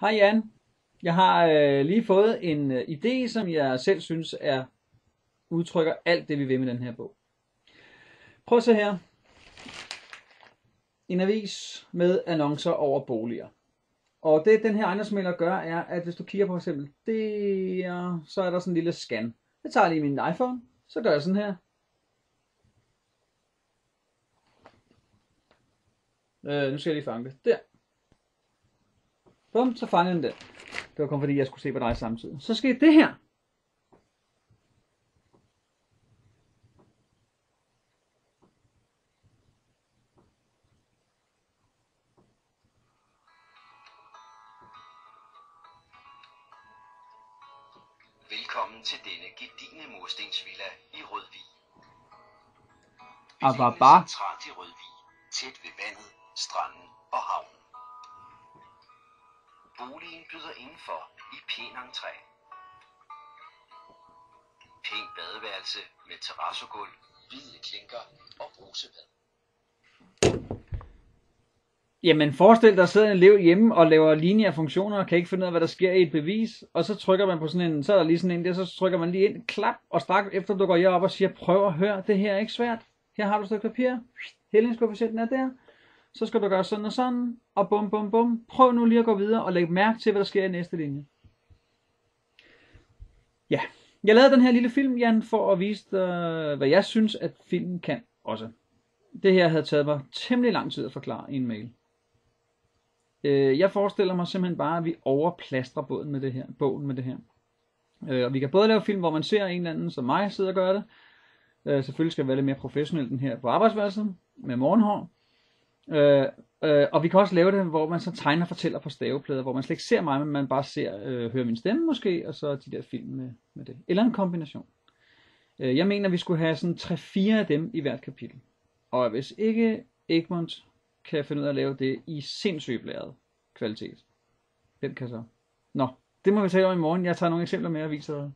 Hej Jan. Jeg har lige fået en idé, som jeg selv synes udtrykker alt det, vi vil med den her bog. Prøv at se her. En avis med annoncer over boliger. Og det den her ejendomsmægler gør, er, at hvis du kigger på for eksempel der, så er der sådan en lille scan. Jeg tager lige min iPhone, så gør jeg sådan her. Nu skal jeg lige fange det. Der. Bum, så fangede den der. Det var kun fordi, jeg skulle se på dig samtidig. Så sker det her. Velkommen til denne gedigne murstensvilla i Rødvig. Ababa. Centralt i Rødvig, tæt ved vandet, stranden og havnen. Boligen byder indenfor i pæn entré. Pæn badeværelse med terrassogulv, hvide klinker og brusebad. Jamen forestil dig, at sidder en elev hjemme og laver lineære funktioner og kan ikke finde ud af, hvad der sker i et bevis. Og så trykker man på sådan en, så er der lige sådan en der, så trykker man lige ind, klap, og straks efter du går herop og siger, prøv at høre, det her er ikke svært. Her har du et stykke papir, hældningskoefficienten er der. Så skal du gøre sådan og sådan, og bum bum bum. Prøv nu lige at gå videre og lægge mærke til, hvad der sker i næste linje. Ja, jeg lavede den her lille film, Jan, for at vise dig, hvad jeg synes, at filmen kan også. Det her havde taget mig temmelig lang tid at forklare i en mail. Jeg forestiller mig simpelthen bare, at vi overplastrer bogen med det her. Og vi kan både lave film, hvor man ser en eller anden som mig sidde og gøre det. Selvfølgelig skal det være lidt mere professionelt den her på arbejdsværelset med morgenhår. Og vi kan også lave det, hvor man så tegner og fortæller på staveplader, hvor man slet ikke ser mig, men man bare hører min stemme måske, og så de der film med det. Eller en kombination. Jeg mener, vi skulle have sådan 3-4 af dem i hvert kapitel. Og hvis ikke Egmont kan finde ud af at lave det i sindssygt blæret kvalitet, hvem kan så? Nå, det må vi tale om i morgen. Jeg tager nogle eksempler med og viser dig.